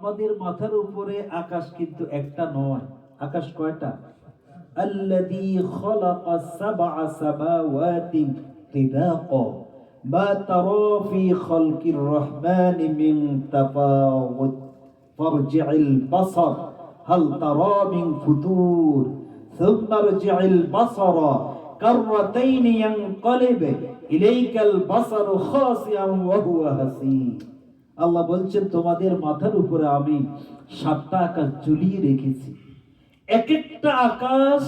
আমাদের মাথার উপরে আকাশ কিন্তু একটা নয়, আকাশ কয়টা? আল্লাযী খালাকাস সাবআ সামাওয়াতিন তিবাকা মা তারা ফি খালকির রহমানি মিন তাফাউত ফারজি'ল বাসার হাল তারা মিন ফুতুর সুম্মা রজি'ল বাসারা কাররাতাইনি ইয়ানকালিব ইলাইকাল বাসারু খাসিআন ওয়া হুয়া হাসীর। আল্লাহ বলছেন তোমাদের মাথার উপরে আমি 7টা আকাশ ঝুলিয়ে রেখেছি। এক একটা আকাশ,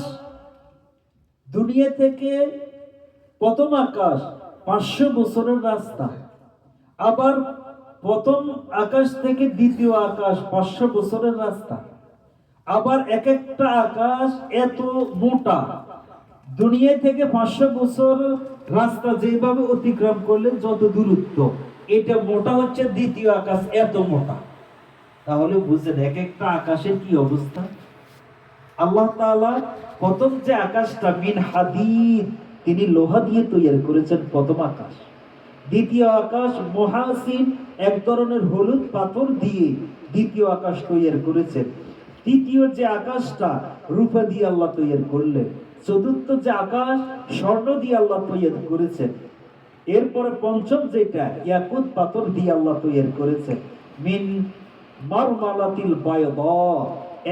দুনিয়া থেকে প্রথম আকাশ 500 বছরের রাস্তা, আবার প্রথম আকাশ থেকে দ্বিতীয় আকাশ 500 বছরের রাস্তা, আবার এক একটা আকাশ এত মোটা, দুনিয়া থেকে 500 বছর রাস্তা যেভাবে অতিক্রম করলে যত দূরত্ব, এটা মোটা হচ্ছে দ্বিতীয় আকাশ এত মোটা। তাহলে বুঝেন এক একটা আকাশের কি অবস্থা। আল্লাহ তাআলা প্রথম যে আকাশটা মিন হাদিদ, তিনি লোহা দিয়ে তৈরি করেছেন প্রথম আকাশ। দ্বিতীয় আকাশ মহাসিন, এক ধরনের হলুদ পাথর দিয়ে দ্বিতীয় আকাশ তৈরি করেছেন। তৃতীয় যে আকাশটা রূপা দিয়ে আল্লাহ তৈরি করলেন। চতুর্থ যে আকাশ স্বর্ণ দিয়ে আল্লাহ তৈরি করেছেন। এরপরে পঞ্চম যেটা ইয়াকুত পাথর দিয়ে আল্লাহ তৈরি করেছেন। মিন মারমালাতিল বায়দা,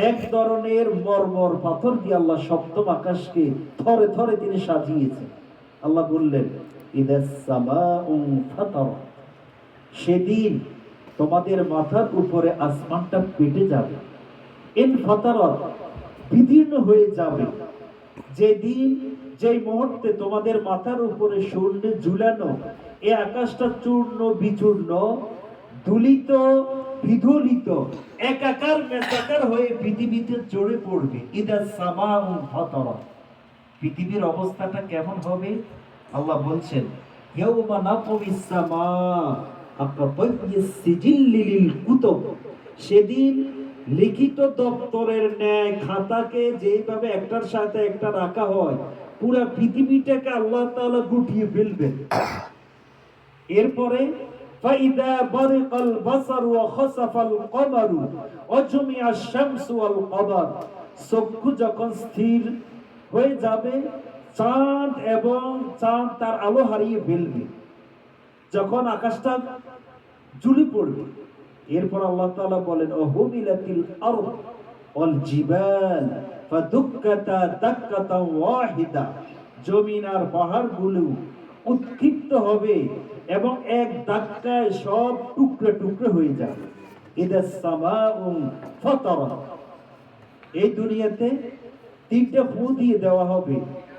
এক ধরনের মরমর পাথর দিয়ে আল্লাহ সপ্তম আকাশকে থরে থরে তিনি সাজিয়েছেন। আল্লাহ বললেন ইদাস সামাউ ফাতারাত, সেদিন তোমাদের মাথার উপরে আসমানটা ফেটে যাবে। ইন ফাতারাত, বিদীর্ণ হয়ে যাবে। যেদিন, যেই মুহূর্তে তোমাদের মাথার উপরে সূর্য ঝুলানো এই আকাশটা চূর্ণ বিচূর্ণ, ধুলিত বিধুলিত, একাকার মেকাকার হয়ে পৃথিবীতে চড়ে পড়বে। ইদা সামাউ ফাতারাত, পৃথিবীর অবস্থাটা কেমন হবে? আল্লাহ বলছেন ইয়াউমা নাতমিস সামা আকাতাইয়িস সিজিল্লি লিল কুতুব, সেদিন লিখিত দপ্তরের ন্যায় খাতাকে যেভাবে একটার সাথে একটা রাখা হয়, পুরো পৃথিবীটাকে আল্লাহ তাআলা গুটিয়ে ফেলবেন। এরপরে ফাইদা বারিকাল বাসার ওয়া খাসাফাল কমারু ওয়া জুমিআশ শামসু ওয়াল কমার, চক্ষু যখন স্থির হয়ে যাবে, চাঁদ এবং চাঁদ তার আলো হারিয়ে ফেলবে, যখন আকাশটা ঝুলে পড়বে। এরপর আল্লাহ তাআলা বলেন ওহুমিলাতিল আরদ ওয়াল জিবাল ফাদুক্কাতা দাক্কাতাও ওয়াহিদা, জমিন আর পাহাড়গুলো উৎক্ষিপ্ত হবে এবং এক ধাক্কায় সব টুকরো টুকরো হয়ে যাবে। ইদাস সামাউ ফাতারাত, এই দুনিয়াতে 3টা ফু দিয়ে দেওয়া হবে।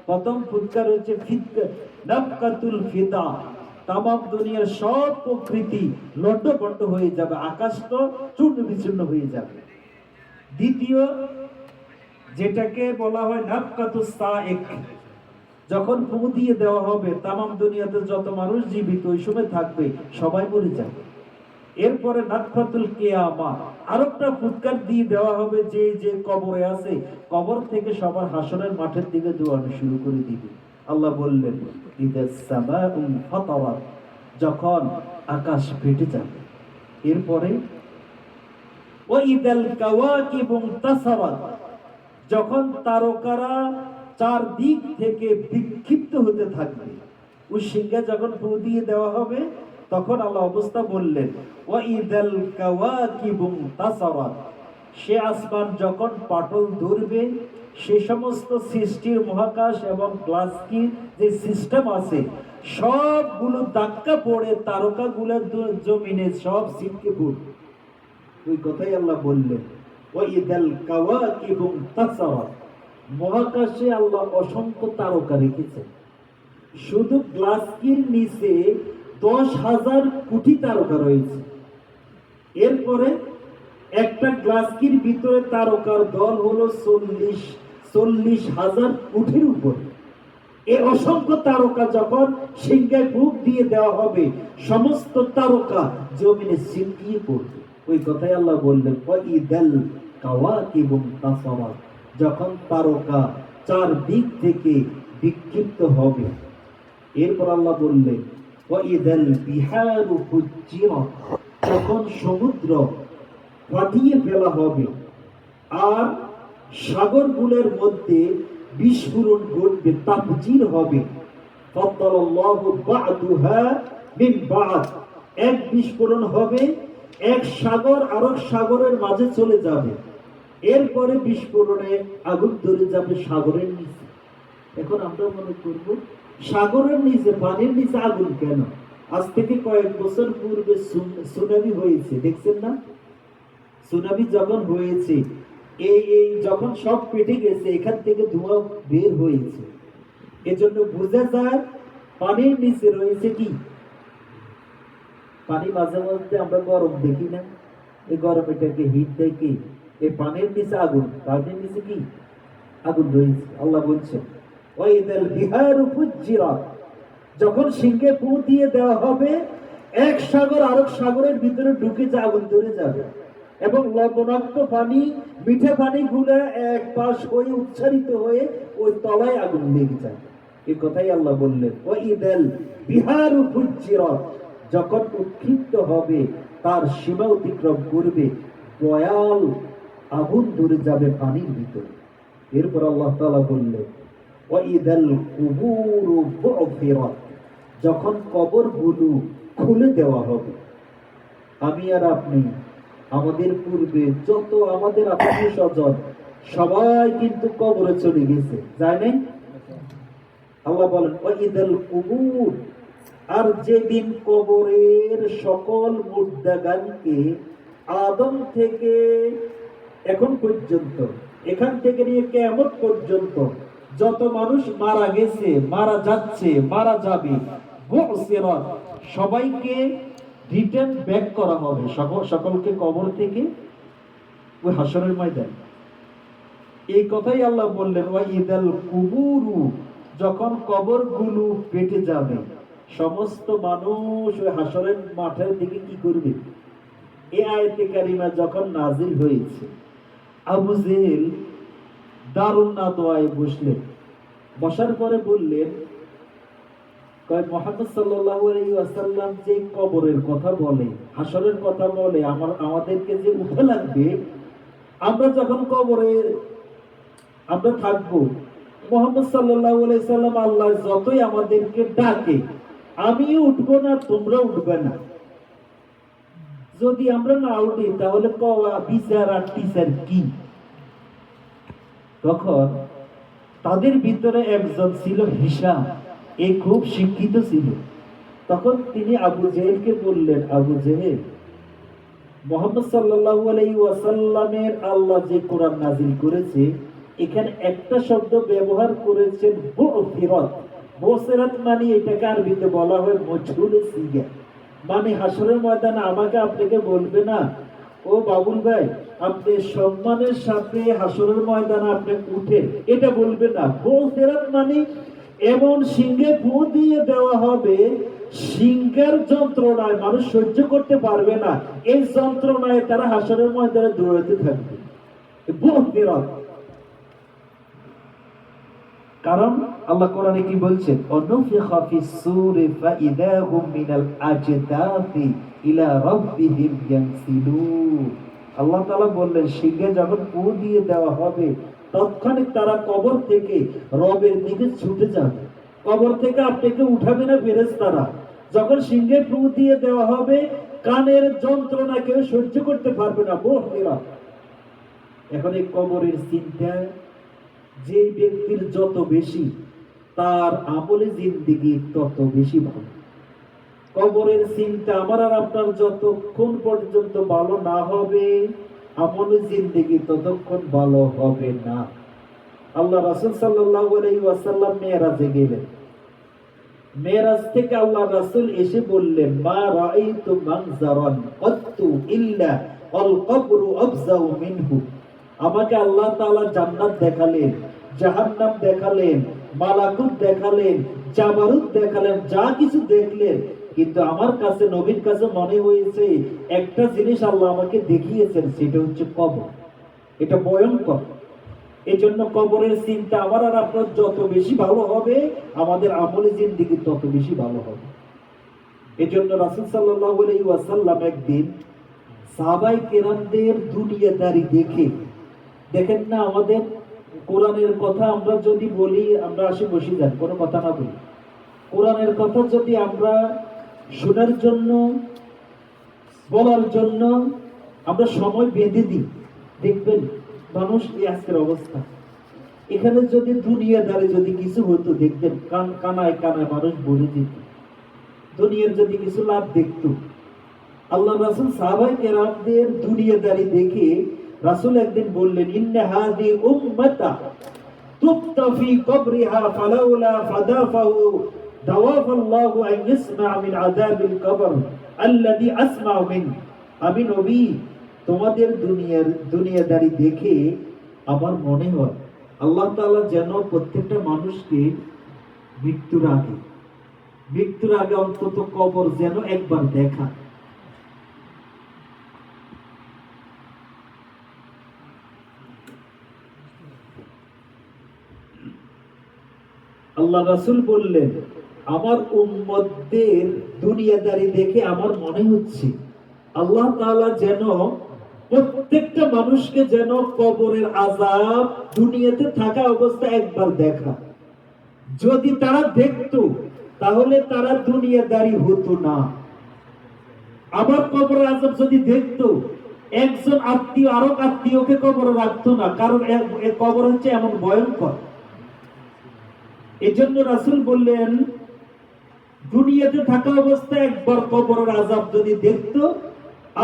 প্রথম ফুৎকার হচ্ছে নাফকাতুল ফিদা, তামাম দুনিয়ার সব প্রকৃতি লণ্ডভণ্ড হয়ে যাবে, আকাশ তো চূর্ণ বিচূর্ণ হয়ে যাবে। দ্বিতীয় যেটাকে বলা হয় নাফকাতুস সাইক, যখন ফু দিয়ে দেওয়া হবে তামাম দুনিয়াতে যত মানুষ জীবিত ওই সময় থাকবে সবাই মরে যাবে। এরপরে নাফকাতুল কিয়ামা, আরেকটা ফুৎকার দিয়ে দেওয়া হবে, যে যে কবরে আছে কবর থেকে সবার হাসরের মাঠের দিকে দৌড়ানো শুরু করে দিবে। আল্লাহ বললেন ইদাস সামাউ ফাতারাত, যখন আকাশ ফেটে যাবে। এরপরে ওয়া ইদাল কাওয়াকিবু ইনতাসারাত, যখন তারকারা চারদিক থেকে বিক্ষিপ্ত হতে থাকবে। উশিঙ্গা যখন ফু দিয়ে দেওয়া হবে তখন আল্লাহ অবস্থা বললেন ওয়া ইদাল কাওয়াকিবু ইনতাসারাত, সে আসমান যখন পাটল ধরবে, সে সমস্ত সৃষ্টির মহাকাশ এবং গ্লাসকি যে সিস্টেম আছে সবগুলো ধাক্কা পড়ে তারকাগুলো জমিনে সব ছিটকে পড়বে। ওই কথাই আল্লাহ বললেন ওয়া ইদাল কাওয়াকিবু ইনতাসারাত, মহাকাশে আল্লাহ অসংখ্য তারকা রেখেছেন। শুধু গ্লাসকির নিচে 10,000 কোটি তারকা রয়েছে। এরপরে একটা গ্লাসকির ভিতরে তারকার দল হলো 40,000 কোটির উপরে। এই অসংখ্য তারকা যখন সিংহায় ফুঁক দিয়ে দেওয়া হবে, সমস্ত তারকা জমিনে ছিটিয়ে পড়বে। ওই কথাই আল্লাহ বললেন ওয়া ইদাল কাওয়াকিবু ইনতাসারাত, যখন তারকা চারদিক থেকে বিক্ষিপ্ত হবে। এরপর আল্লাহ বললেন ওয়া ইদাল বিহারু ফুজ্জিরাত, যখন সমুদ্র ফাটিয়ে ফেলা হবে, আর সাগরগুলোর মধ্যে বিস্ফোরণ ঘটবে, তাফজির হবে। ফাদালাল্লাহু বা'দুহা মিন বা'দ, এক বিস্ফোরণ হবে, এক সাগর আরেক সাগরের মাঝে চলে যাবে, এরপরে বিস্ফোরণে আগুন ধরে যাবে সাগরের নিচে। এখন আমরা মনে করব সাগরের নিচে, পানির নিচে আগুন কেন? আজ থেকে কয়েক বছর পূর্বে সুনামি হয়েছে, দেখছেন না? সুনামি যখন হয়েছে, এই যখন সব পেটে গেছে, এখান থেকে ধোঁয়া বের হয়েছে। এজন্য বোঝা যায় পানির নিচে রয়েছে কি? পানি মাঝে মধ্যে আমরা গরম দেখি না, এই গরম এটাকে হিট দেয় কি? এই পানির নিচে আগুন, পানির নিচে কি আগুন রয়েছে। আল্লাহ বলছেন ওয়াইদাল বিহারু ফুজ্জিরাত, যখন সিংহে ফু দিয়ে দেওয়া হবে, এক সাগর আরেক সাগরের ভিতরে ঢুকে যা আগুন ধরে যাবে, এবং লবণাক্ত পানি মিঠে পানি গুলো এক পাশ হয়ে উচ্চারিত হয়ে ওই তলায় আগুন লেগে যায়। এই কথাই আল্লাহ বললেন ওয়াইদাল বিহারু ফুজ্জিরাত, যখন উৎক্ষিপ্ত হবে, তার সীমা অতিক্রম করবে, বয়াল আগুন ধরে যাবে পানির ভিতরে। এরপর আল্লাহ তাআলা বললেন ওয়াইদাল কুবুরু বু'থিরাত, যখন কবরগুলো খুলে দেওয়া হবে। আমি আর আপনি, আমাদের পূর্বে যত আমাদের আত্মীয় স্বজন, সবাই কিন্তু কবরে চলে গেছে, যায় নাই? আল্লাহ বলেন ওয়াইদাল কুবুর, আর যেদিন কবরের সকল মুর্দাগানকে আদম থেকে এখন পর্যন্ত, এখান থেকে নিয়ে কিয়ামত পর্যন্ত যত মানুষ মারা গেছে, মারা যাচ্ছে, মারা যাবে, বু'সিরাত, সবাইকে রিটার্ন ব্যাক করা হবে, সকলকে কবর থেকে ওই হাসরের ময়দান। এই কথাই আল্লাহ বললেন ওয়াইদাল কুবুরু, যখন কবরগুলো পেটে যাবে, সমস্ত মানুষ ওই হাসরের মাঠের দিকে কি করবে? এই আয়াতে কারিমা যখন নাজিল হয়েছে, আবু জেহেল দারুন নাদওয়ায় বসলেন। বসার পরে বললেন মুহাম্মদ সাল্লাল্লাহু আলাইহি ওয়াসাল্লাম যে কবরের কথা বলে, হাসরের কথা বলে, আমাদেরকে যে উঠে লাগবে, আমরা যখন কবরে আমরা থাকবো, মুহাম্মদ সাল্লাল্লাহু আলাইহি সাল্লাম আল্লাহ যতই আমাদেরকে ডাকে, আমিও উঠবো না, তোমরা উঠবে না। যদি আমরা না উঠি তাহলে বিচার আর টিচার কি? তখন তাদের ভিতরে একজন ছিল হিশাম, এ খুব শিক্ষিত ছিল। তখন তিনি আবু জেহেলকে বললেন, আবু জেহেল, মুহাম্মদ সাল্লাল্লাহু আলাইহি ওয়াসাল্লামের আল্লাহ যে কোরআন নাযিল করেছে, এখানে একটা শব্দ ব্যবহার করেছেন বু'থিরাত। বু'থিরাত মানে এটাকে আরবিতে বলা হয় মজহুলে সিগা, মানে হাসরের ময়দানে আমাকে আপনাকে বলবে না, ও বাবুল ভাই আপনি সম্মানের সাথে হাসরের ময়দানে আপনি উঠেন, এটা বলবে না। বু'থিরাত মানে এমন সিংহে ফু দিয়ে দেওয়া হবে, সিংহের যন্ত্রণায় মানুষ সহ্য করতে পারবে না, এই যন্ত্রণায় তারা হাসরের ময়দানে দৌড়াতে থাকবে। বু'থিরাত, কারণ আল্লাহ কোরআনে কি বলছেন? অনুফিখা ফিস সূরি ফাইদা হুম মিনাল আজদাফি ইলা রাব্বিহিম ইয়ানসিলুন। আল্লাহ তাআলা বললেন সিংহে যখন ফু দিয়ে দেওয়া হবে, তৎক্ষণাৎ তারা কবর থেকে রবের দিকে ছুটে যাবে। কবর থেকে আপনাকে উঠাবে না ফেরেশতারা। যখন সিংহে ফু দিয়ে দেওয়া হবে, কানের যন্ত্রণা কেউ সহ্য করতে পারবে না। বু'থিরাত। এখন এই কবরের চিন্তা যে ব্যক্তির যত বেশি, তার আমলে জিন্দেগি তত বেশি ভালো। কবরের চিন্তা আমার আর আপনার যতক্ষণ পর্যন্ত ভালো না হবে, আমলে জিন্দেগি ততক্ষণ ভালো হবে না। আল্লাহ রাসূল সাল্লাল্লাহু আলাইহি ওয়াসাল্লাম মেরাজে গেলেন। মেরাজ থেকে আল্লাহ রাসূল এসে বললেন, মা রাআইতু মানজারান কত্তু ইল্লা আল কবরু আফজাউ মিনহু। আমাকে আল্লাহ তাআলা জান্নাত দেখালেন, জাহান্নাম দেখালেন, মালাকুত দেখালেন, জাবারুত দেখালেন, যা কিছু দেখলেন, কিন্তু আমার কাছে, নবীর কাছে মনে হয়েছে একটা জিনিস আল্লাহ আমাকে দেখিয়েছেন, সেটা হচ্ছে কবর। এটা ভয়ঙ্কর। এজন্য কবরের চিন্তা আমার আর আপনার যত বেশি ভালো হবে, আমাদের আমলে জিন্দেগি তত বেশি ভালো হবে। এজন্য রাসূল সাল্লাল্লাহু আলাইহি ওয়াসাল্লাম একদিন সাহাবায়ে কেরামদের দুনিয়াদারি দেখে, দেখেন না আমাদের কোরআনের কথা আমরা যদি বলি, আমরা আসে বসে যান, কোনো কথা না বলি। কোরআনের কথা যদি আমরা শোনার জন্য, বলার জন্য আমরা সময় বেঁধে দিই, দেখবেন মানুষ এই আজকের অবস্থা। এখানে যদি দুনিয়াদারি যদি কিছু হতো, দেখবেন কানায় কানায় মানুষ বলে দিত, দুনিয়ার যদি কিছু লাভ দেখতো। আল্লাহ রাসূল সাহাবায়ে কেরামদের দুনিয়াদারি দেখে রাসূল একদিন বললেন, ইন্না হাযি উম্মাতা তুবতা ফি কবরিহা ফালাউলা ফাদাফাহু দাওয়াফাল্লাহু আন ইয়াসমা মিন আযাবিল কবর আল্লাযী আসমাউ মিন। আমি নবী, তোমাদের দুনিয়াদারি দেখে আমার মনে হয় আল্লাহ তাআলা যেন প্রত্যেকটা মানুষকে মৃত্যুর আগে অন্তত কবর যেন একবার দেখা। আল্লাহ রাসূল বললেন, আমার উম্মতদের দুনিয়াদারি দেখে আমার মনে হচ্ছে আল্লাহ তাআলা যেন প্রত্যেকটা মানুষকে যেন কবরের আযাব দুনিয়াতে থাকা অবস্থায় একবার দেখা। যদি তারা দেখতো তাহলে তারা দুনিয়াদারি হতো না। আবার কবরের আযাব যদি দেখতো, একজন আত্মীয় আরো আত্মীয়কে কবরে রাখতো না, কারণ কবর হচ্ছে এমন ভয়ঙ্কর। এজন্য রাসূল বললেন, দুনিয়াতে থাকা অবস্থায় একবার কবরের আযাব যদি দেখতো,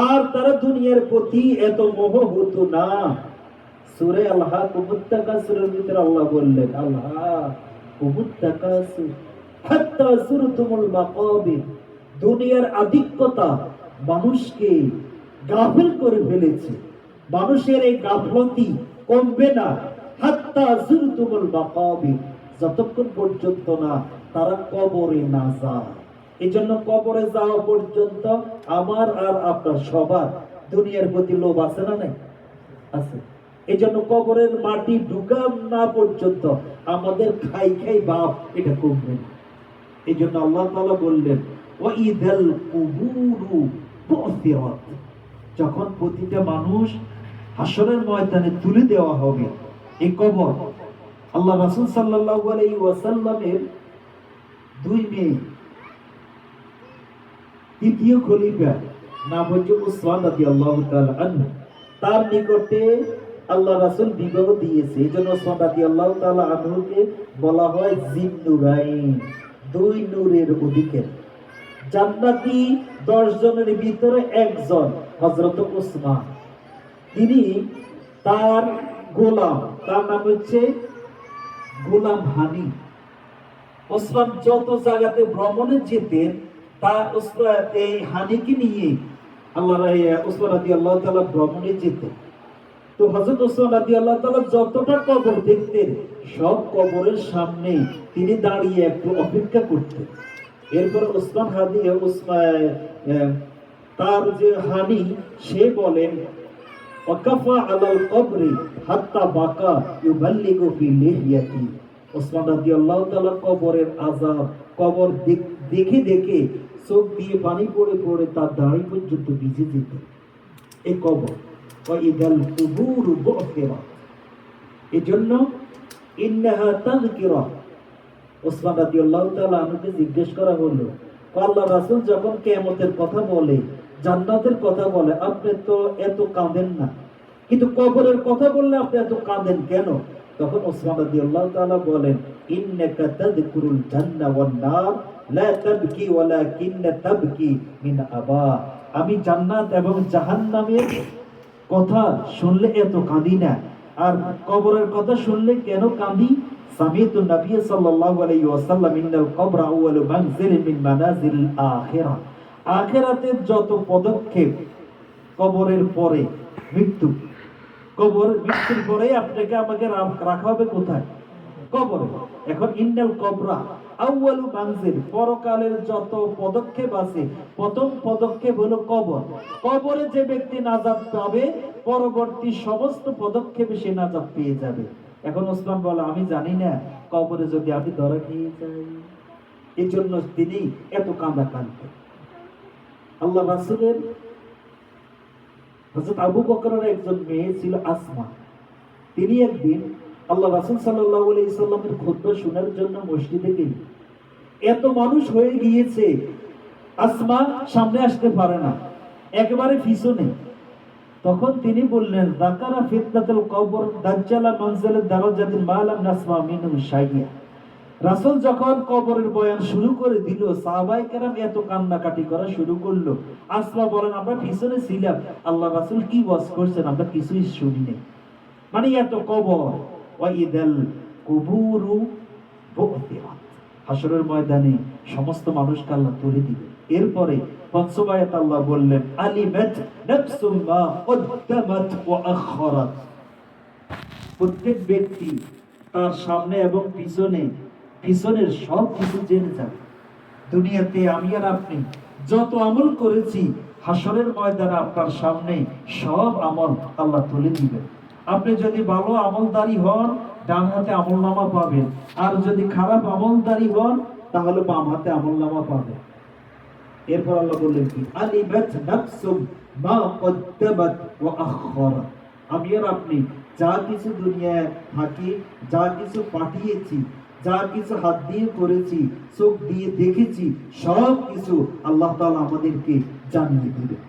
আর তারা দুনিয়ার প্রতি এত মোহ হতো না। সূরা আল-হাকুমুত তাকাসুরের ভিতরে আল্লাহ বললেন, আল-হাকুমুত তাকাসুর হাত্তা যুরতুমুল মাকাবির। দুনিয়ার আধিক্যতা মানুষকে গাফিল করে ফেলেছে। মানুষের এই গাফলতি কমবে না, হাত্তা যুরতুমুল মাকাবির, যতক্ষণ পর্যন্ত না তারা কবরে না যায়। এই জন্য কবরে যাওয়া পর্যন্ত আমার আর আপনার সবার দুনিয়ার প্রতি লোভ আছে না নাই? আছে। এই জন্য কবরের মাটি ঢুকান না পর্যন্ত আমাদের খাই খাই বাপ এটা কমবে না। এই জন্য আল্লাহ তাআলা বললেন, ওয়াইদাল কুবুরু বুসিরাত, যখন প্রতিটা মানুষ হাসরের ময়দানে তুলে দেওয়া হবে এই কবর। আল্লাহ রাসূল সাল্লাল্লাহু আলাইহি ওয়াসাল্লামের দুই মেয়ে, দ্বিতীয় খলিফা নাম হচ্ছে উসমান রাদিয়াল্লাহু তাআলা আনহু, তার নিকটে আল্লাহ রাসূল বিবাহ দিয়েছে। এজন্য উসমান রাদিয়াল্লাহু তাআলা আনহুকে বলা হয় জিন্নুরাইন, দুই নূরের অধিকারী। জান্নাতি 10 জনের ভিতরে একজন হযরত উসমান। তিনি তার গোলাম, তার নাম হচ্ছে গোলাম হানি। ওসমান যত জায়গাতে ভ্রমণে যেতেন, তা এই হানিকে নিয়ে ওসমান রাদিয়াল্লাহু তাআলা ভ্রমণে যেতেন। তো হযরত ওসমান রাদিয়াল্লাহু তাআলা যতটা কবর দেখতেন, সব কবরের সামনে তিনি দাঁড়িয়ে একটু অপেক্ষা করতেন। এরপর তার যে হানি, সে বলেন, ওয়াকাফা আলাল কবরি হাত্তা বাকা ইউবাল্লিগু ফি লিহইয়াতি। ওসমান রাদিয়াল্লাহু তাআলা কবরের আযাব, কবর দেখে দেখে চোখ দিয়ে পানি পড়ে পড়ে তার দাড়ি পর্যন্ত ভিজে যেত। এই কবর ওয়াইদাল কুবুরু বুসিরাত, এজন্য ইন্নাহা তাযকিরা। ওসমান রাদিয়াল্লাহু তাআলা আনহুকে জিজ্ঞেস করা হলো, আল্লাহ রাসূল যখন কিয়ামতের কথা বলে, জান্নাতের কথা বলে, আপনি তো এত কাঁদেন না, কিন্তু কবরের কথা বললে আপনি এত কাঁদেন কেন? তখন ওসমান রাদিয়াল্লাহু তাআলা বলেন, ইন্নাকা তাযকুরুল জান্নাহ ওয়ান নার লা তাবকি ওয়ালাকিন্না তাবকি মিন আবা। আমি জান্নাত এবং জাহান্নামের কথা শুনলে এত কাঁদি না, আর কবরের কথা শুনলে কেন কাঁদি? সামিতু নবী সাল্লাল্লাহু আলাইহি ওয়াসাল্লাম, ইন্নাল কবরা আউয়ালু মানজিলিন মিন মানাজিলিল আখিরাহ। আখিরাতের যত পদক্ষেপ কবরের পরে মৃত্যু, মৃত্যুর পরে আপনাকে আমাকে রাখা হবে কোথায়? কবরে। এখন ইন্নাল কবরা আউয়ালু মানজিল, পরকালের যত পদক্ষেপ আছে, প্রথম পদক্ষেপ হলো কবর। কবরে যে ব্যক্তি নাজাত পাবে, পরবর্তী সমস্ত পদক্ষেপে সে নাজাত পেয়ে যাবে। এখন ওসমান বলে, আমি জানি না কবরে যদি আমি ধরা খেয়ে যাই। এই জন্য তিনি এত কাঁদা কাঁদতেন। আল্লাহ রাসূলের হযরত আবু বকরের একজন মেয়ে ছিল আসমা। তিনি একদিন আল্লাহ রাসূল সাল্লাল্লাহু আলাইহি সাল্লামের খুতবা শোনার জন্য মসজিদে গেলেন। এত মানুষ হয়ে গিয়েছে, আসমা সামনে আসতে পারে না, একেবারে পিছনে। তখন তিনি বললেন, যাকারা ফিতনাতুল কবর দাজ্জালা মানজালাত দারাজাতিন মা লাম নাসমা মিনহু শাইয়া। রাসূল যখন কবরের বয়ান শুরু করে দিল, সাহাবায়ে কেরাম এত কান্নাকাটি করা শুরু করলো। আসমা বলেন, আমরা পিছনে ছিলাম, আল্লাহ রাসূল কি ওয়াজ করছেন আমরা কিছুই শুনিনি। মানে এত কবর। ওয়া ইদাল কুবুরু বু'থিরাত, হাসরের ময়দানে সমস্ত মানুষকে আল্লাহ তুলে দিবেন। এরপরে পঞ্চম আয়াত আল্লাহ বললেন, আলিমাত নাফসুম মা কদ্দামাত ওয়া আখখারাত। প্রত্যেক ব্যক্তি তার সামনে এবং পিছনের সব কিছু জেনে যাবে। দুনিয়াতে আমি আর আপনি যত আমল করেছি, হাসরের ময়দানে আপনার সামনে সব আমল আল্লাহ তুলে দিবেন। আপনি যদি ভালো আমলদারি হন, ডান হাতে আমলনামা পাবেন, আর যদি খারাপ আমলদারি হন তাহলে বাম হাতে আমলনামা পাবেন। এরপর আল্লাহ বললেন কি, আলিমাত নাফসুম মা কদ্দামাত ওয়া আখখারাত। আমি আর আপনি যা কিছু দুনিয়ায় থাকি, যা কিছু পাঠিয়েছি, যা কিছু হাত দিয়ে করেছি, চোখ দিয়ে দেখেছি, সব কিছু আল্লাহ তাআলা আমাদেরকে জানিয়ে দিবেন।